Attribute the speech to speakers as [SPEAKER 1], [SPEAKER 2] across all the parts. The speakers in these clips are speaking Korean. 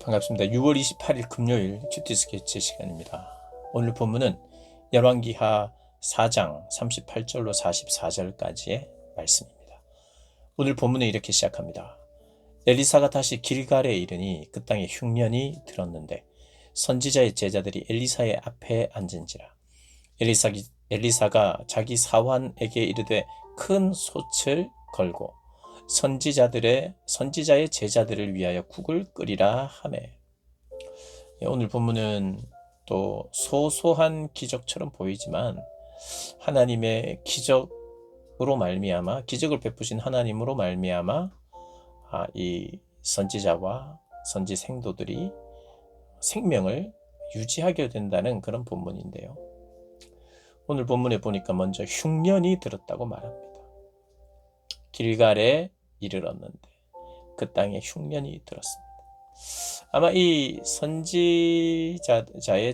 [SPEAKER 1] 반갑습니다. 6월 28일 금요일 큐티 스케치 시간입니다. 오늘 본문은 열왕기하 4장 38절로 44절까지의 말씀입니다. 오늘 본문은 이렇게 시작합니다. 엘리사가 다시 길갈에 이르니 그 땅에 흉년이 들었는데 선지자의 제자들이 엘리사의 앞에 앉은지라. 엘리사가 자기 사환에게 이르되 큰 솥을 걸고 선지자의 제자들을 위하여 국을 끓이라 하매. 오늘 본문은 또 소소한 기적처럼 보이지만 하나님의 기적으로 말미암아, 기적을 베푸신 하나님으로 말미암아 이 선지자와 선지 생도들이 생명을 유지하게 된다는 그런 본문인데요. 오늘 본문에 보니까 먼저 흉년이 들었다고 말합니다. 길갈에 이르렀는데 그 땅에 흉년이 들었습니다. 아마 이 선지자의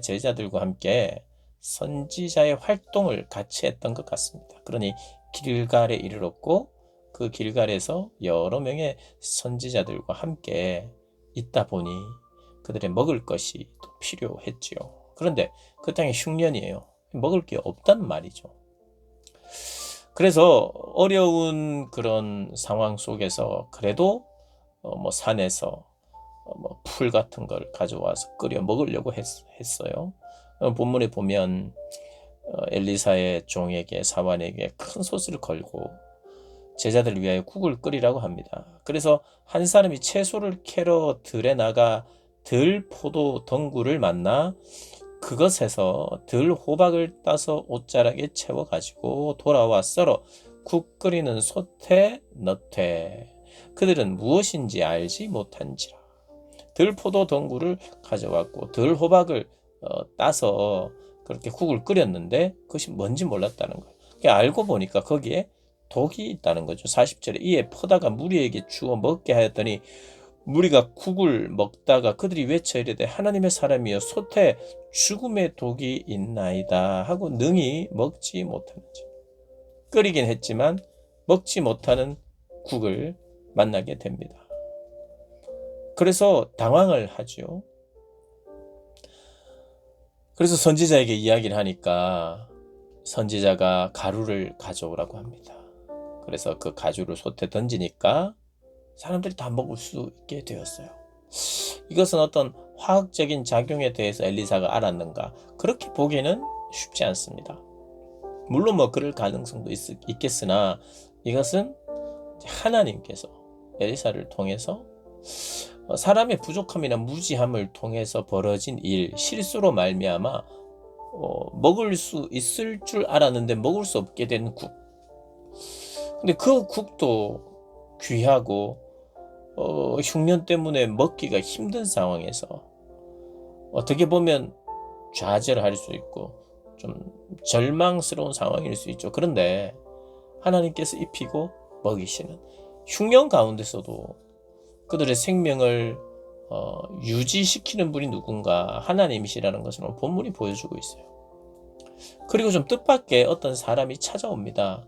[SPEAKER 1] 제자들과 함께 선지자의 활동을 같이 했던 것 같습니다. 그러니 길갈에 이르렀고 그 길갈에서 여러 명의 선지자들과 함께 있다 보니 그들의 먹을 것이 또 필요했지요. 그런데 그 땅에 흉년이에요. 먹을 게 없단 말이죠. 그래서 어려운 그런 상황 속에서 그래도 산에서 풀 같은 걸 가져와서 끓여 먹으려고 했어요. 본문에 보면 엘리사의 종에게 사환에게 큰 솥을 걸고 제자들을 위하여 국을 끓이라고 합니다. 그래서 한 사람이 채소를 캐러 들에 나가 들포도 덩굴을 만나 그것에서 들호박을 따서 옷자락에 채워가지고 돌아와 썰어 국 끓이는 솥에 넣되 그들은 무엇인지 알지 못한지라. 들포도 덩굴을 가져왔고 들호박을 따서 그렇게 국을 끓였는데 그것이 뭔지 몰랐다는 거예요. 알고 보니까 거기에 독이 있다는 거죠. 40절에 이에 퍼다가 무리에게 주어 먹게 하였더니 무리가 국을 먹다가 그들이 외쳐 이르되 하나님의 사람이여 솥에 죽음의 독이 있나이다 하고 능히 먹지 못하는지. 끓이긴 했지만 먹지 못하는 국을 만나게 됩니다. 그래서 당황을 하죠. 그래서 선지자에게 이야기를 하니까 선지자가 가루를 가져오라고 합니다. 그래서 그 가루를 솥에 던지니까 사람들이 다 먹을 수 있게 되었어요. 이것은 어떤 화학적인 작용에 대해서 엘리사가 알았는가? 그렇게 보기에는 쉽지 않습니다. 물론 그럴 가능성도 있겠으나 이것은 하나님께서 엘리사를 통해서 사람의 부족함이나 무지함을 통해서 벌어진 일, 실수로 말미암아 먹을 수 있을 줄 알았는데 먹을 수 없게 된 국. 근데 그 국도 귀하고 흉년 때문에 먹기가 힘든 상황에서 어떻게 보면 좌절할 수 있고 좀 절망스러운 상황일 수 있죠. 그런데 하나님께서 입히고 먹이시는 흉년 가운데서도 그들의 생명을 유지시키는 분이 누군가 하나님이시라는 것을 본문이 보여주고 있어요. 그리고 좀 뜻밖의 어떤 사람이 찾아옵니다.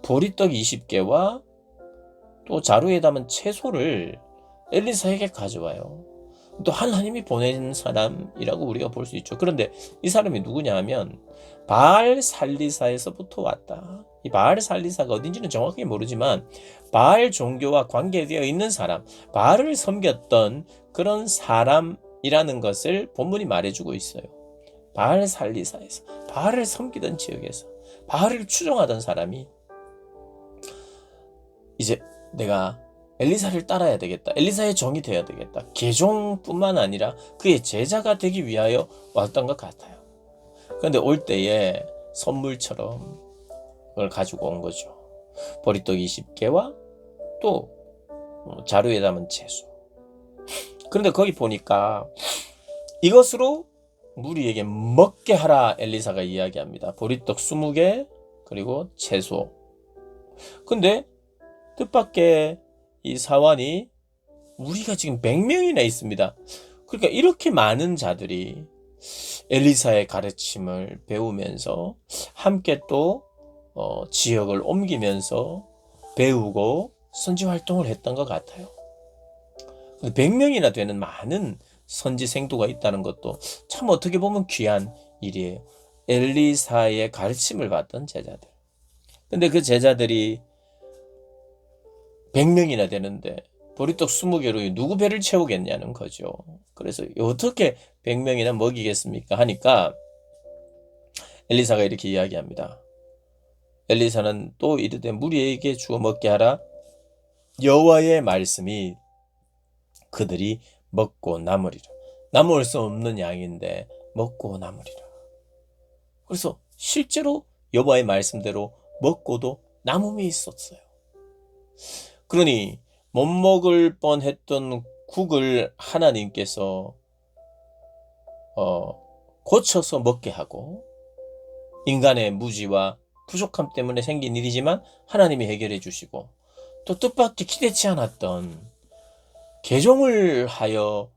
[SPEAKER 1] 보리떡 20개와 또 자루에 담은 채소를 엘리사에게 가져와요. 또 하나님이 보낸 사람이라고 우리가 볼 수 있죠. 그런데 이 사람이 누구냐 하면 바알 살리사에서부터 왔다. 이 바알 살리사가 어딘지는 정확하게 모르지만 바알 종교와 관계되어 있는 사람, 바알을 섬겼던 그런 사람이라는 것을 본문이 말해주고 있어요. 바알 살리사에서, 바알을 섬기던 지역에서 바알을 추종하던 사람이 이제 내가 엘리사를 따라야 되겠다. 엘리사의 종이 되어야 되겠다. 계종뿐만 아니라 그의 제자가 되기 위하여 왔던 것 같아요. 그런데 올 때에 선물처럼 그걸 가지고 온 거죠. 보리떡 20개와 또 자루에 담은 채소. 그런데 거기 보니까 이것으로 무리에게 먹게 하라 엘리사가 이야기합니다. 보리떡 20개 그리고 채소. 근데 뜻밖의 이 사환이 우리가 지금 100명이나 있습니다. 그러니까 이렇게 많은 자들이 엘리사의 가르침을 배우면서 함께 또 지역을 옮기면서 배우고 선지 활동을 했던 것 같아요. 100명이나 되는 많은 선지 생도가 있다는 것도 참 어떻게 보면 귀한 일이에요. 엘리사의 가르침을 받던 제자들. 근데 그 제자들이 100명이나 되는데 보리떡 20개로 누구 배를 채우겠냐는 거죠. 그래서 어떻게 100명이나 먹이겠습니까? 하니까 엘리사가 이렇게 이야기합니다. 엘리사는 또 이르되 무리에게 주어 먹게 하라. 여호와의 말씀이 그들이 먹고 남으리라. 남을 수 없는 양인데 먹고 남으리라. 그래서 실제로 여호와의 말씀대로 먹고도 남음이 있었어요. 그러니 못 먹을 뻔했던 국을 하나님께서 고쳐서 먹게 하고, 인간의 무지와 부족함 때문에 생긴 일이지만 하나님이 해결해 주시고, 또 뜻밖의 기대치 않았던 개종을 하여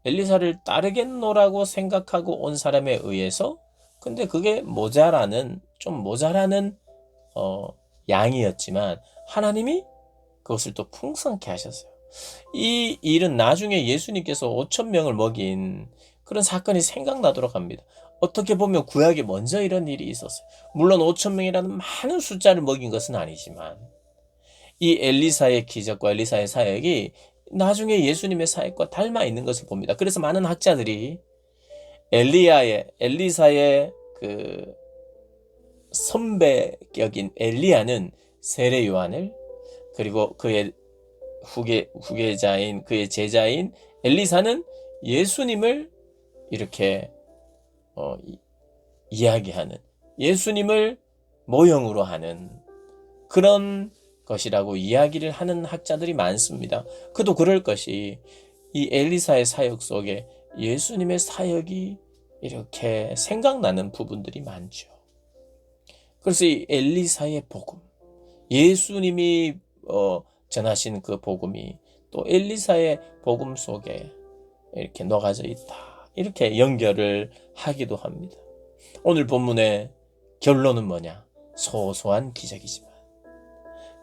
[SPEAKER 1] 엘리사를 따르겠노라고 생각하고 온 사람에 의해서, 근데 그게 좀 모자라는 양이었지만 하나님이 그것을 또 풍성케 하셨어요. 이 일은 나중에 예수님께서 5,000명을 먹인 그런 사건이 생각나도록 합니다. 어떻게 보면 구약에 먼저 이런 일이 있었어요. 물론 5,000명이라는 많은 숫자를 먹인 것은 아니지만 이 엘리사의 기적과 엘리사의 사역이 나중에 예수님의 사역과 닮아 있는 것을 봅니다. 그래서 많은 학자들이 엘리사의 그 선배격인 엘리야는 세례 요한을, 그리고 그의 후계자인 그의 제자인 엘리사는 예수님을 이렇게 이야기하는, 예수님을 모형으로 하는 그런 것이라고 이야기를 하는 학자들이 많습니다. 그도 그럴 것이, 이 엘리사의 사역 속에 예수님의 사역이 이렇게 생각나는 부분들이 많죠. 그래서 이 엘리사의 복음, 예수님이 전하신 그 복음이 또 엘리사의 복음 속에 이렇게 녹아져 있다, 이렇게 연결을 하기도 합니다. 오늘 본문의 결론은 뭐냐? 소소한 기적이지만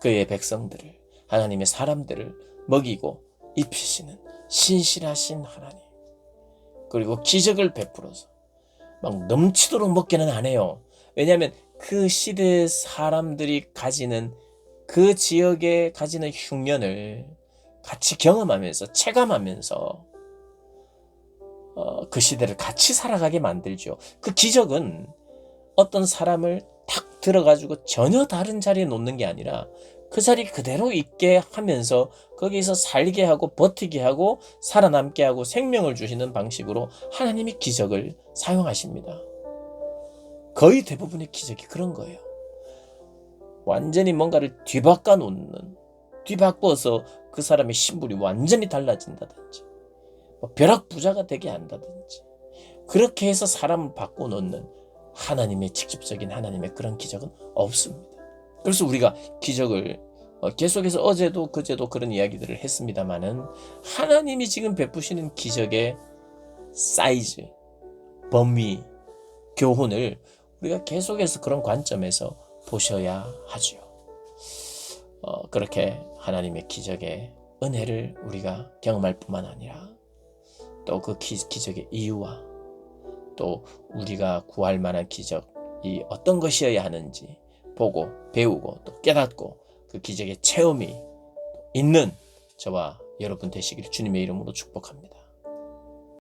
[SPEAKER 1] 그의 백성들을, 하나님의 사람들을 먹이고 입히시는 신실하신 하나님, 그리고 기적을 베풀어서 막 넘치도록 먹기는 안 해요. 왜냐하면 그 시대의 사람들이 가지는, 그 지역에 가지는 흉년을 같이 경험하면서 체감하면서 그 시대를 같이 살아가게 만들죠. 그 기적은 어떤 사람을 탁 들어가지고 전혀 다른 자리에 놓는 게 아니라 그 자리 그대로 있게 하면서 거기서 살게 하고 버티게 하고 살아남게 하고 생명을 주시는 방식으로 하나님이 기적을 사용하십니다. 거의 대부분의 기적이 그런 거예요. 완전히 뭔가를 뒤바꿔 놓는, 뒤바꿔서 그 사람의 신분이 완전히 달라진다든지, 벼락부자가 되게 한다든지, 그렇게 해서 사람을 바꿔놓는 하나님의 직접적인 하나님의 그런 기적은 없습니다. 그래서 우리가 기적을 계속해서 어제도 그제도 그런 이야기들을 했습니다마는, 하나님이 지금 베푸시는 기적의 사이즈, 범위, 교훈을 우리가 계속해서 그런 관점에서 보셔야 하죠. 그렇게 하나님의 기적의 은혜를 우리가 경험할 뿐만 아니라 또 그 기적의 이유와 또 우리가 구할 만한 기적이 어떤 것이어야 하는지 보고 배우고 또 깨닫고 그 기적의 체험이 있는 저와 여러분 되시기를 주님의 이름으로 축복합니다.